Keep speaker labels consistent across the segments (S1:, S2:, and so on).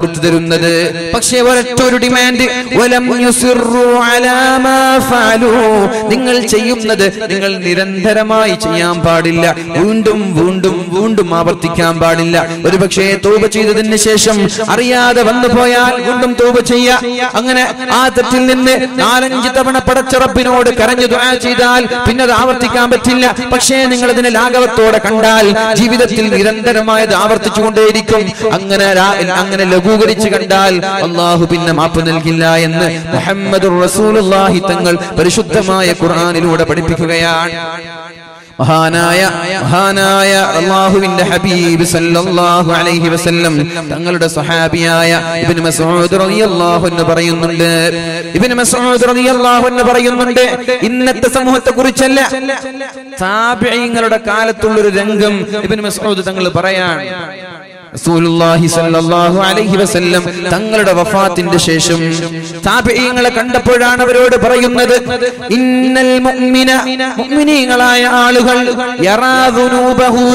S1: തരുന്നത്. പക്ഷേ ഒരൊറ്റൊരു ഡിമാൻഡ്, വലം യുസിറു അലാ മാ ഫഅലു, നിങ്ങൾ ചെയ്യുന്നത് നിങ്ങൾ നിരന്തരമായി ചെയ്യാൻ പാടില്ല, വീണ്ടും വീണ്ടും വീണ്ടും ആവർത്തിക്കാൻ പാടില്ല. ഒരുപക്ഷേ തൗബ ചെയ്തതിന് ശേഷം അറിയാതെ വന്നു പോയാൽ വീണ്ടും തൗബ ചെയ്യാ. അങ്ങനെ ആ തെറ്റിൽ നിന്ന് 4-5 തവണ പടച്ച റബ്ബിനോട് കരഞ്ഞു ദുആ ചെയ്താൽ പിന്നെ അത് ആവർത്തിക്കാൻ പറ്റില്ല. പക്ഷേ നിങ്ങൾ അതിനെ ലാഘവത്തോടെ കണ്ടാൽ ജീവിതത്തിൽ നിരന്തരമായത് ആവർത്തിച്ചുകൊണ്ടേയിരിക്കും. അങ്ങനെ ലഘൂകരിച്ച് കണ്ടാൽ അല്ലാഹു പിന്നെ മാപ്പ് നൽകില്ല എന്ന് മുഹമ്മദുർ റസൂലുള്ളാഹി തങ്ങൾ പരിശുദ്ധമായ ഖുർആനിലൂടെ പഠിപ്പിക്കുകയാണ്. മഹാനായ അല്ലാഹുവിന്റെ ഹബീബ് സല്ലല്ലാഹു അലൈഹി വസല്ലം തങ്ങളുടെ സ്വഹാബിയായ ഇബ്നു മസ്ഊദ് റളിയല്ലാഹു അൻഹു പറയുന്നുണ്ട്, ഇന്നത്തെ സമൂഹത്തെ കുറിച്ചല്ല, താബിഈങ്ങളുടെ കാലത്തുള്ളൊരു രംഗം ഇബ്നു മസ്ഊദ് തങ്ങൾ പറയാണ്. റസൂലുള്ളാഹി സ്വല്ലല്ലാഹു അലൈഹി വസല്ലം തങ്ങളുടെ വഫാത്തിന്റെ ശേഷം താബിഈങ്ങളെ കണ്ടപ്പോഴാണ് അവരോട് പറയുന്നത്, ഇന്നൽ മുഅ്മിന, മുഅ്മിനീങ്ങളായ ആളുകൾ യറാ ദുനൂബഹു,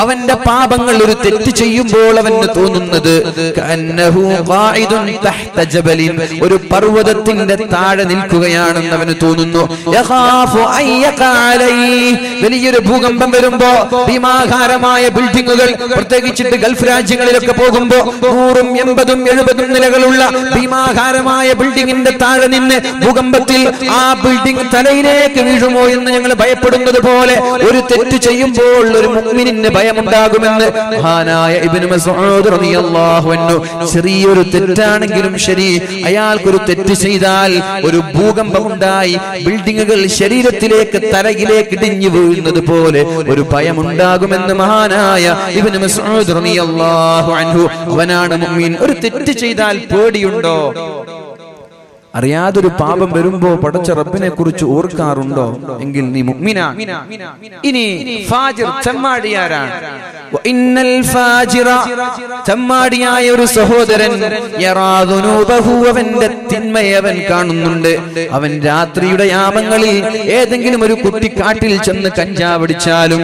S1: അവന്റെ പാപങ്ങൾ ഒരു തെറ്റ് ചെയ്യുമ്പോൾ അവന് തോന്നുന്നത് കഅന്നഹു ഖായിദുൻ തഹ്ത ജബലിൻ, ഒരു പർവതത്തിന്റെ താഴെ നിൽക്കുകയാണെന്ന് അവന് തോന്നുന്നു. യഖാഫു അയ്യഖ അലൈഹി, വലിയൊരു ഭൂകമ്പം വരുമ്പോ ഭീമാകാരമായ ബിൽഡിങ്ങുകൾ, പ്രത്യേകിച്ചിട്ട് ഗൾഫ് രാജ്യങ്ങളിലൊക്കെ പോകുമ്പോ 100, 80, 70 നിലകളുള്ള ഭീമാകാരമായ ബിൽഡിങ്ങിന്റെ താഴെ നിന്ന് ഭൂകമ്പത്തിൽ ആ ബിൽഡിംഗ് തലയിലേക്ക് വീഴുമോ എന്ന് ഞങ്ങൾ ഭയപ്പെടുന്നത് പോലെ ഒരു തെറ്റ് ചെയ്യുമ്പോൾ ഒരു മുഅ്മിനിന് ഭയമുണ്ടാകുമെന്ന് മഹാനായ ഇബ്നു മസ്ഊദ് റളിയല്ലാഹു അൻഹു, ചെറിയൊരു തെറ്റാണെങ്കിലും ശരി, അയാൾക്കൊരു തെറ്റ് ചെയ്താൽ ഒരു ഭൂകമ്പമുണ്ടായി ബിൽഡിങ്ങുകൾ ശരീരത്തിലേക്ക് തലയിലേക്ക് ഇടിഞ്ഞു വീഴുന്നത് പോലെ ഒരു ഭയമുണ്ടാകുമെന്ന് മഹാനായ ഇബ്നു മസ്ഊദ് റളിയല്ലാഹു അൻഹു, അവനാണ് മുഅ്മിൻ. ഒരു തെറ്റ് ചെയ്താൽ പേടിയുണ്ടോ? അറിയാതൊരു പാപം വരുമ്പോ പടച്ച റബ്ബിനെ കുറിച്ച് ഓർക്കാറുണ്ടോ? എങ്കിൽ നീ മുഅ്മിനാണ്. ഇനി ഫാജിർ, ചെമ്മാടിയാരാണ്? ഇന്നൽ ഫാജിറ, ചെമ്മാടിയായ ഒരു സഹോദരൻ യറാ ദുനൂബഹു, അവന്റെ തിന്മയെ അവൻ കാണുന്നുണ്ട്. അവൻ രാത്രിയുടെ യാമങ്ങളിൽ ഏതെങ്കിലും ഒരു കുട്ടിക്കാട്ടിൽ ചെന്ന് കഞ്ചാവടിച്ചാലും,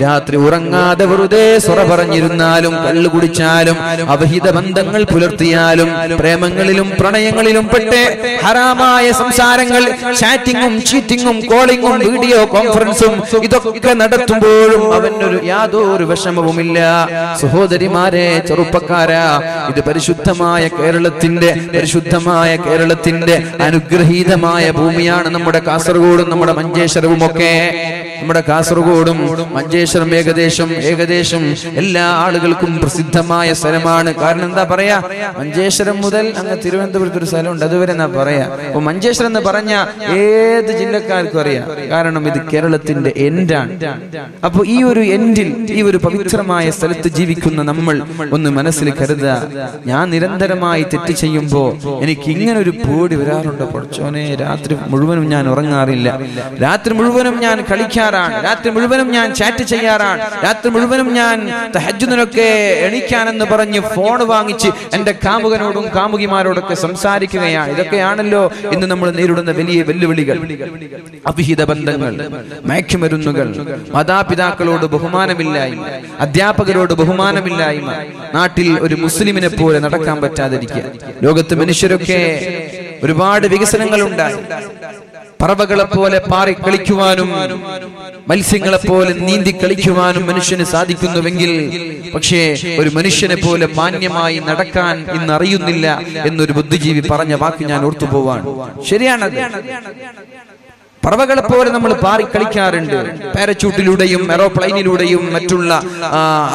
S1: രാത്രി ഉറങ്ങാതെ വെറുതെ സൊറ പറഞ്ഞിരുന്നാലും, കള്ളു കുടിച്ചാലും, അവിഹിത ബന്ധങ്ങൾ പുലർത്തിയാലും, പ്രേമങ്ങളിലും പ്രണയങ്ങളിലും പെട്ട് ഹറാമായ സംസാരങ്ങൾ, ചാറ്റിങ്ങും ചീറ്റിങ്ങും കോളിങ്ങും വീഡിയോ കോൺഫറൻസും ഇതൊക്കെ നടത്തുമ്പോഴും അവനൊരു യാതൊരു വിഷമവുമില്ല. സഹോദരിമാരെ, ചെറുപ്പക്കാരാ, ഇത് പരിശുദ്ധമായ കേരളത്തിന്റെ അനുഗ്രഹീതമായ ഭൂമിയാണ് നമ്മുടെ കാസർഗോഡും നമ്മുടെ മഞ്ചേശ്വരവും ഒക്കെ. നമ്മുടെ കാസർഗോഡും മഞ്ചേശ്വരം ഏകദേശം എല്ലാ ആളുകൾക്കും പ്രസിദ്ധമായ സ്ഥലമാണ്. കാരണം എന്താ പറയാ, മഞ്ചേശ്വരം മുതൽ അങ്ങ് തിരുവനന്തപുരത്ത് ഒരു സ്ഥലമുണ്ട്, അതുവരെ എന്നാ പറയാ. അപ്പൊ മഞ്ചേശ്വരം എന്ന് പറഞ്ഞ ഏത് ജില്ലക്കാർക്കും അറിയാം, കാരണം ഇത് കേരളത്തിന്റെ എൻഡാണ്. അപ്പൊ ഈ ഒരു എൻഡിൽ, ഈ ഒരു പവിത്രമായ സ്ഥലത്ത് ജീവിക്കുന്ന നമ്മൾ ഒന്ന് മനസ്സിൽ കരുതുക, ഞാൻ നിരന്തരമായി തെറ്റ് ചെയ്യുമ്പോ എനിക്ക് ഇങ്ങനെ ഒരു പേടി വരാറുണ്ട്. പഠിച്ചോനെ, രാത്രി മുഴുവനും ഞാൻ ഉറങ്ങാറില്ല, രാത്രി മുഴുവനും ഞാൻ കളിക്കാറാണ്, രാത്രി മുഴുവനും ഞാൻ ചാറ്റ് ചെയ്യാറാണ്, രാത്രി മുഴുവനും ഞാൻ തഹജ്ജുദിനൊക്കെ എണീക്കാനെന്ന് പറഞ്ഞ് ഫോൺ വാങ്ങിച്ച് എന്റെ കാമുകനോടും കാമുകിമാരോടൊക്കെ സംസാരിക്കുകയാണ്. ഇതൊക്കെയാണല്ലോ ഇന്ന് നമ്മൾ നേരിടുന്ന വലിയ വെല്ലുവിളികൾ. അവിഹിത ബന്ധങ്ങൾ, മയക്കുമരുന്നുകൾ, മാതാപിതാക്കളോട് ബഹുമാനമില്ലായ്മ, അധ്യാപകരോട് ബഹുമാനമില്ലായ്മ, നാട്ടിൽ ഒരു മുസ്ലിമിനെ പോലെ നടക്കാൻ പറ്റാതിരിക്കുക. ലോകത്ത് മനുഷ്യരൊക്കെ ഒരുപാട് വികസനങ്ങൾ ഉണ്ടായി. പറവകളെ പോലെ പാറി കളിക്കുവാനും മത്സ്യങ്ങളെ പോലെ നീന്തി കളിക്കുവാനും മനുഷ്യന് സാധിക്കുന്നുവെങ്കിൽ, പക്ഷേ ഒരു മനുഷ്യനെ പോലെ മാന്യമായി നടക്കാൻ ഇന്ന് അറിയുന്നില്ല എന്നൊരു ബുദ്ധിജീവി പറഞ്ഞ വാക്ക് ഞാൻ ഓർത്തുപോവാണ്. ശരിയാണത്. പറവകളെ പോലെ നമ്മൾ പാറി കളിക്കാറുണ്ട്, പാരച്യൂട്ടിലൂടെയും എറോപ്ലെയിനിലൂടെയും മറ്റുള്ള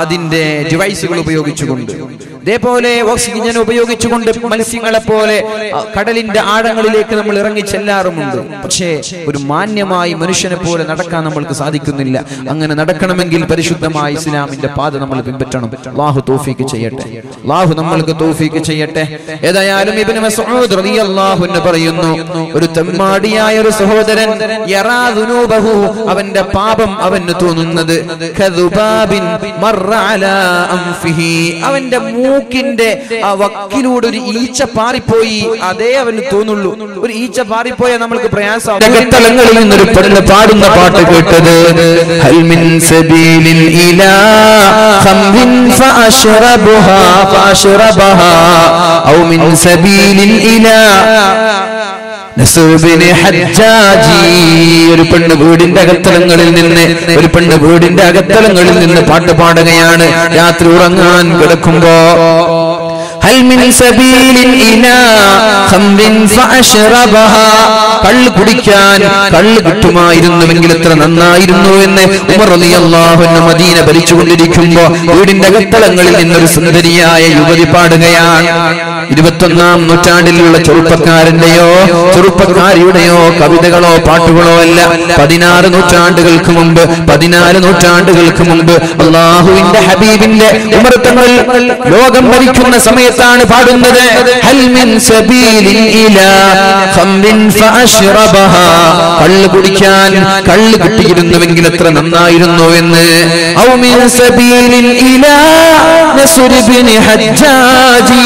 S1: അതിന്റെ ഡിവൈസുകൾ ഉപയോഗിച്ചുകൊണ്ട്. ഇതേപോലെ ഓക്സിജൻ ഉപയോഗിച്ചുകൊണ്ട് മത്സ്യങ്ങളെ പോലെ കടലിന്റെ ആഴങ്ങളിലേക്ക് നമ്മൾ ഇറങ്ങി ചെല്ലാറുമുണ്ട്. പക്ഷേ ഒരു മാന്യമായി മനുഷ്യനെ പോലെ നടക്കാൻ നമ്മൾക്ക് സാധിക്കുന്നില്ല. അങ്ങനെ നടക്കണമെങ്കിൽ പരിശുദ്ധമായ ഇസ്ലാമിന്റെ പാത നമ്മൾ പിൻപറ്റണം. അല്ലാഹു തൗഫീഖ് ചെയ്യട്ടെ, അല്ലാഹു നമ്മൾക്ക് തൗഫീഖ് ചെയ്യട്ടെ. ഏതായാലും ഇബ്നു മസ്ഊദ് റളിയല്ലാഹു അൻഹു പറയുന്നു, ഒരു തെമ്മാടിയായ ഒരു സഹോദരൻ യറാ ദുനൂബഹു, അവന്റെ പാപം അവന് തോന്നുന്നത് കദുബാബിൻ മർറ അലാ അൻഫിഹി, അവന്റെ മൂക്കിന്റെ ആ വക്കിലൂടെ ഒരു ഈച്ച പാറിപ്പോയി, അതേ അവന് തോന്നുള്ളൂ. ഒരു ഈച്ച പാറിപ്പോയാൽ നമ്മൾക്ക് പ്രയാസമാവും. അകത്തളങ്ങളിൽ നിന്നൊരു പെണ്ണ് പാടുന്ന പാട്ട് കേട്ടത്, ഹൽ മിൻ സബീലിൻ ഇലാ ഖംറിൻ ഫഅശ്റബുഹാ ഫഅശ്റബഹാ ഔ മിൻ സബീലിൻ ഇലാ നസ്റുബിൻ ഹജ്ജാജി. ഒരു പെണ്ണ് വീടിന്റെ അകത്തളങ്ങളിൽ നിന്ന് പാട്ട് പാടുകയാണ് രാത്രി ഉറങ്ങാൻ കിടക്കുമ്പോ. ഹൽ മിൻ സബീലിൻ ഇലാ ഖംറിൻ ഫഅശ്റബഹാ. കള്ള് കുടിക്കാൻ കള്ള് കിട്ടുമായിരുന്നുവെങ്കിൽ എത്ര നന്നായിരുന്നു എന്ന് ഉമർ റളിയല്ലാഹു അൻഹു മദീന ഭരിച്ചുകൊണ്ടിരിക്കുമ്പോ വീടിന്റെ അകത്തളങ്ങളിൽ നിന്നൊരു സുന്ദരിയായ യുവതി പാടുകയാണ്. 21-ാം നൂറ്റാണ്ടിലുള്ള ചെറുപ്പക്കാരിയുടെയോ കവിതകളോ പാട്ടുകളോ അല്ല. 14 നൂറ്റാണ്ടുകൾക്ക് മുമ്പ് അല്ലാഹുവിന്റെ ഹബീബിന്റെ ഉമർ തങ്ങൾ ലോകം ഭരിക്കുന്ന സമയത്താണ് പാടുന്നത്. ഹൽ മിൻ സബീലിൻ ഇലാ ഖംറിൻ ഫഅശ്റബഹാ. കള്ള് കുടിക്കാൻ കള്ള് കിട്ടിയിരുന്നുവെങ്കിൽ എത്ര നന്നായിരുന്നു എന്ന്. ഔ മിൻ സബീലിൻ ഇലാ നസ്റുബിൻ ഹജ്ജാജി.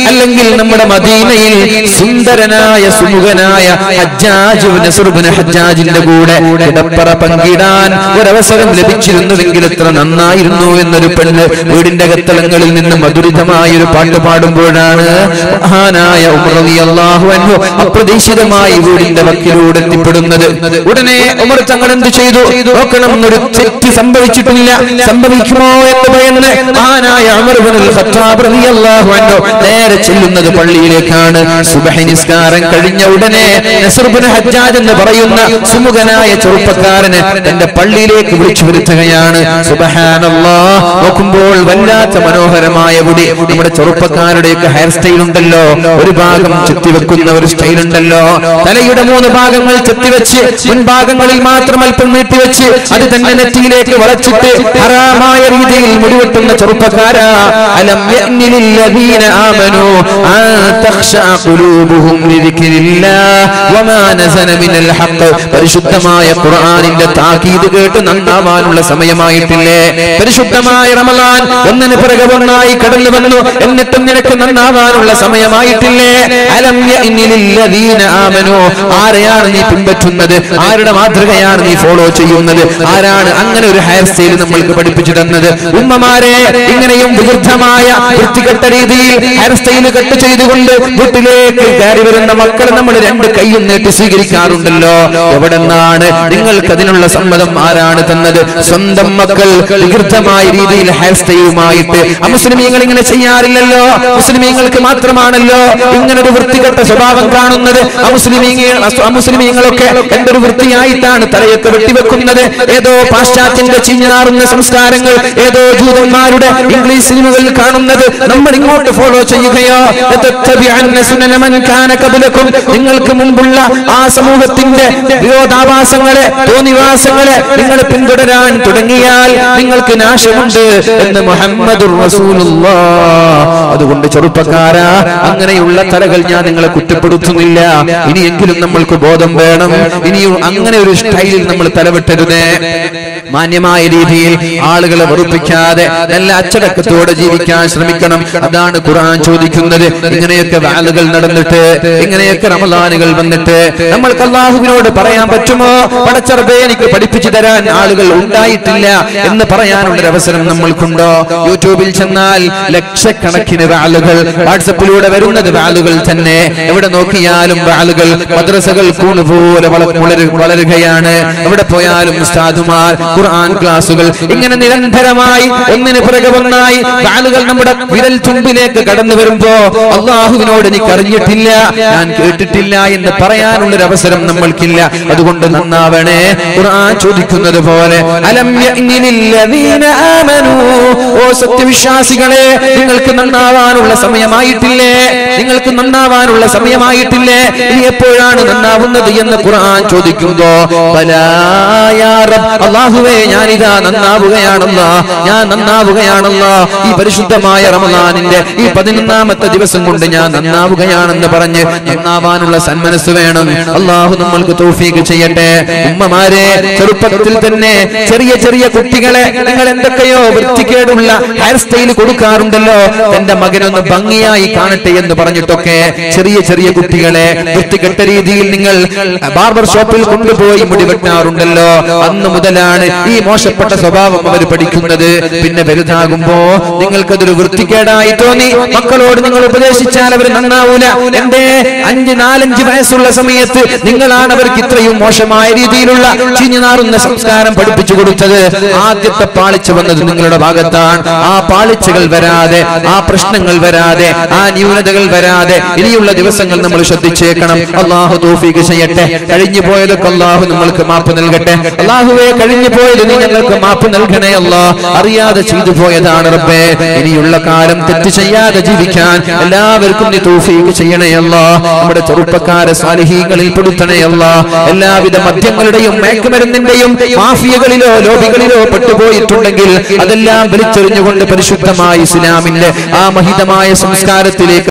S1: അല്ലെങ്കിൽ നമ്മുടെ മദീനയിൽ സുന്ദരനായ സുമുഖനായ ഹജ്ജാജ് നസ്റുബിൻ ഹജ്ജാജിന്റെ കൂടെ കിടപ്പറ പങ്കിടാൻ ഒരവസരം ലഭിച്ചിരുന്നുവെങ്കിൽ എത്ര നന്നായിരുന്നു എന്നൊരു പെണ്ണ് വീടിന്റെ അകത്തളങ്ങളിൽ നിന്ന് മധുരിതമായ ഒരു പാട്ട് പാടുമ്പോഴാണ് മഹാനായ ഉമർ റളിയല്ലാഹു അൻഹു അപ്രതീക്ഷിതമായി വീടിന്റെ വക്കിലൂടെ എത്തിപ്പെടുന്നത്. ഉടനെ ഉമർ തങ്ങൾ എന്ത് ചെയ്തു നോക്കണം, ഒരു തെറ്റ് സംഭവിക്കുമോ എന്ന് ഭയന്ന് മഹാനായ ഉമർ ഇബ്നുൽ ഖത്താബ് റളിയല്ലാഹു അൻഹു നേരെ ചെല്ലുന്നത് പള്ളിയിലേക്കാണ്. സുബ്ഹി നിസ്കാരം കഴിഞ്ഞ ഉടനെ നസ്ർ ഇബ്നു ഹജ്ജാജ് എന്ന് പറയുന്ന സുമുഖനായ ചെറുപ്പക്കാരനെ തന്റെ പള്ളിയിലേക്ക് വിളിച്ചു വരുത്തുകയാണ്. സുബ്ഹാനല്ലാഹ്. നോക്കുമ്പോൾ വല്ലാത്ത മനോഹരമായ മുടി. നമ്മുടെ ചെറുപ്പക്കാരുടെയൊക്കെ ഹെയർ സ്റ്റൈൽ ഉണ്ടല്ലോ, ഒരു ഭാഗം ചെത്തിവെക്കുന്ന ഒരു സ്റ്റൈൽ ഉണ്ടല്ലോ. തലയുടെ 3 ഭാഗങ്ങൾ ചെത്തിവെച്ച് മുൻഭാഗങ്ങളിൽ മാത്രം അല്പം നീട്ടിവെച്ച് അത് തന്നെ നെറ്റിയിലേക്ക് വളച്ചിട്ട് ഹറാമായ രീതിയിൽ മുടിവെട്ടുന്ന ചെറുപ്പക്കാരാ. അലം യഅ്നിൽ ലദീന ആമനൂ അൻ തഖ്ശഅ ഖുലൂബുഹും ലിദിക്രില്ലാഹ് വമാ നസല മിനൽ ഹഖ്. പരിശുദ്ധമായ ഖുർആനിന്റെ താക്കീത് കേട്ട് നന്നാവാനുള്ള സമയമായിട്ടില്ലേ? പരിശുദ്ധമായ റമളാൻ ഒന്നിന് പിറകെ ഒന്നായി കടന്നു വന്നു, എന്നിട്ടും നിനക്ക് നന്നാവാനുള്ള സമയമായിട്ടില്ലേ? അലം യഅ്നിൽ ലദീന ആമനൂ. ആരെയാണ് നീ പിൻപറ്റുന്നത്? ആരുടെ മാതൃകയാണ് നീ ഫോളോ ചെയ്യുന്നത്? ആരാണ് അങ്ങനെ ഒരു ഹെയർ സ്റ്റൈൽ നമ്മൾക്ക് പഠിപ്പിച്ചു തന്നത്? ഉമ്മമാരെ, ഇങ്ങനെയും വികൃതമായ വൃത്തികെട്ട രീതിയിൽ ഹെയർ സ്റ്റൈൽ കട്ട് ചെയ്തുകൊണ്ട് വീട്ടിലേക്ക് കയറി വരുന്ന മക്കളെ നമ്മൾ 2 കൈയും നീട്ടി സ്വീകരിക്കാറുണ്ടല്ലോ. എവിടെ നിന്നാണ് നിങ്ങൾക്ക് അതിനുള്ള സമ്മതം ആരാണ് തന്നത്? സ്വന്തം മക്കൾ വികൃതമായ രീതിയിൽ ഹെയർ സ്റ്റൈലുമായിട്ട് അമുസ്ലിമീങ്ങൾ ഇങ്ങനെ ചെയ്യാറില്ലല്ലോ. മുസ്ലിമീങ്ങൾക്ക് മാത്രമാണല്ലോ ഇങ്ങനൊരു വൃത്തികെട്ട സ്വഭാവം കാണുന്നത്. അമുസ്ലിമീങ്ങളൊക്കെ എന്തൊരു വൃത്തിയായിട്ടാണ് തലയൊക്കെ വെട്ടിവെക്കുന്നത്. ഏതോ പാശ്ചാത്യന്റെ ചീഞ്ഞാറുന്ന സംസ്കാരങ്ങൾ, ഏതോ ജൂതന്മാരുടെ ഇംഗ്ലീഷ് സിനിമകളിൽ കാണുന്നത് നമ്മൾ ഇങ്ങോട്ട് ഫോളോ ചെയ്യുകയോ? നിങ്ങൾക്ക് മുമ്പുള്ള ആ സമൂഹത്തിന്റെ വിരോധാഭാസങ്ങളെ, തോന്നിവാസങ്ങളെ നിങ്ങൾ പിന്തുടരാൻ തുടങ്ങിയാൽ നിങ്ങൾക്ക് നാശമുണ്ട് എന്ന് മുഹമ്മദുർ റസൂലുള്ളാഹ്. അതുകൊണ്ട് ചെറുപ്പക്കാരാ, അങ്ങനെയുള്ള തലകൾ ഞാൻ നിങ്ങളെ കുറ്റപ്പെടുത്തുന്നില്ല. ഇനിയെങ്കിലും നമ്മൾക്ക് ബോധം വേണം. ഇനിയും അങ്ങനെ ഒരു സ്റ്റൈലിൽ നമ്മൾ തലവെട്ടരുതേ. മാന്യമായ രീതിയിൽ ആളുകളെ വെറുപ്പിക്കാതെ നല്ല അച്ചടക്കത്തോടെ ജീവിക്കാൻ ശ്രമിക്കണം. അതാണ് ഖുർആൻ ചോദിക്കുന്നത്. ഇങ്ങനെയൊക്കെ വാലുകൾ നടന്നിട്ട്, ഇങ്ങനെയൊക്കെ റമളാനുകൾ വന്നിട്ട് നമ്മൾക്ക് അല്ലാഹുവിനോട് പറയാൻ പറ്റുമോ? പടച്ചറബേ, എനിക്ക് പഠിപ്പിച്ചു തരാൻ ആളുകൾ ഉണ്ടായിട്ടില്ല എന്ന് പറയാനുള്ള അവസരം നമ്മൾക്കുണ്ടോ? യൂട്യൂബിൽ ചെന്നാൽ ലക്ഷക്കണക്കിന് വാലുകൾ, വാട്സപ്പിലൂടെ വരുന്നത് വാലുകൾ തന്നെ. എവിടെ നോക്കിയാലും വാലുകൾ. മദ്രസകൾ കൂണുപോലെ വളരുകയാണ്. എവിടെ പോയാലും ഉസ്താദുമാർ, ഖുർആൻ ക്ലാസുകൾ, ഇങ്ങനെ നിരന്തരമായി ഒന്നിന് പിറകെ ഒന്നായി വാലുകൾ നമ്മുടെ വിരൽ തുമ്പിലേക്ക് കടന്നു വരുമ്പോ അല്ലാഹുവിനോട് എനിക്ക് അറിഞ്ഞിട്ടില്ല, ഞാൻ കേട്ടിട്ടില്ല എന്ന് പറയാനുള്ളൊരു അവസരം നമ്മൾക്കില്ല. അതുകൊണ്ട് നന്നാവണേ. ഖുർആൻ ചോദിക്കുന്നത് പോലെ അലം യഅ്നിൽ ലദീന ആമനൂ. ഓ സത്യവിശ്വാസികളെ, നിങ്ങൾക്ക് നന്നാവാനുള്ള നന്നാവാനുള്ള സമയമായിട്ടില്ലേ? നിങ്ങൾക്ക് നന്നാവാനുള്ള സമയമായിട്ടില്ലേ? ഇനി എപ്പോഴാണ് നന്നാവുന്നത് എന്ന് ഖുർആൻ ചോദിക്കുമ്പോ അല്ലാഹുവേ ഞാനിതാ നന്നാവുകയാണല്ലോ, ഞാൻ നന്നാവുകയാണല്ലോ, ഈ പരിശുദ്ധമായ റമദാനിന്റെ ഈ 11ാമത്തെ ദിവസം കൊണ്ട് ഞാൻ നന്നാവുകയാണെന്ന് പറഞ്ഞ് നന്നാവാനുള്ള സന്മനസ് വേണം. അല്ലാഹു നമ്മൾക്ക് തൗഫീഖ് ചെയ്യട്ടെ. ഉമ്മമാരെ, ചെറുപ്പത്തിൽ തന്നെ ചെറിയ ചെറിയ കുട്ടികളെ നിങ്ങൾ എന്തൊക്കെയോ വൃത്തികേടുള്ള ഹെയർ സ്റ്റൈൽ കൊടുക്കാറുണ്ടല്ലോ, എന്റെ മകനൊന്ന് ഭംഗിയായി കാണട്ടെ എന്ന് പറഞ്ഞിട്ടൊക്കെ ചെറിയ ചെറിയ കുട്ടികളെ വൃത്തികെട്ട രീതിയിൽ നിങ്ങൾ ബാർബർ ഷോപ്പിൽ കൊണ്ടുപോയി മുടി വെട്ടാറുണ്ടല്ലോ. അന്ന് മുതലാണ് ഈ മോശപ്പെട്ട സ്വഭാവം അവർ പഠിക്കുന്നത്. പിന്നെ വലുതാകുമ്പോ നിങ്ങൾക്കതൊരു വൃത്തികേടായി തോന്നി. മക്കളോട് നിങ്ങൾ ഉപദേശിച്ചാൽ അവർ നന്നാവൂല. എന്റെ 4-5 വയസ്സുള്ള സമയത്ത് നിങ്ങളാണ് അവർക്ക് ഇത്രയും മോശമായ രീതിയിലുള്ള ചീഞ്ഞുനാറുന്ന സംസ്കാരം പഠിപ്പിച്ചു കൊടുത്തത്. ആദ്യത്തെ പാളിച്ച വന്നത് നിങ്ങളുടെ ഭാഗത്താണ്. ആ പാളിച്ചകൾ വരാതെ, ആ പ്രശ്നങ്ങൾ വരാതെ, ആ ന്യൂനതകൾ വരാതെ ഇനിയുള്ള ദിവസങ്ങൾ നമ്മൾ ശ്രദ്ധിച്ചേക്കണം. അല്ലാഹു തൗഫീഖ് ചെയ്യട്ടെ. കഴിഞ്ഞു പോയതൊക്കെ അല്ലാഹു നമ്മൾക്ക് മാപ്പ് നൽകട്ടെ. അല്ലാഹുവേ, കഴിഞ്ഞു പോയത് നീ ഞങ്ങൾക്ക് മാപ്പ് നൽകണേ അല്ലാ. അറിയാതെ ചെയ്തു പോയതാണ് റബ്ബേ. ഇനിയുള്ള കാലം തെറ്റ് ചെയ്യാതെ ജീവിക്കാൻ എല്ലാവർക്കും നീ തൗഫീഖ് ചെയ്യണേ അല്ലാ. നമ്മുടെ ചെറുപ്പക്കാരെ സാലിഹീങ്ങളിൽ പെടുത്തണേ അല്ലാ. എല്ലാവിധ മദ്യങ്ങളുടെയും മയക്കുമരുന്നിന്റെയും മാഫിയകളിലോ ലോബികളിലോ പെട്ടുപോയിട്ടുണ്ടെങ്കിൽ അതെല്ലാം വലിച്ചെറിഞ്ഞുകൊണ്ട് പരിശുദ്ധമായ ഇസ്ലാമിന്റെ ആ മഹിതമായ സംസ്കാരത്തിലേക്ക്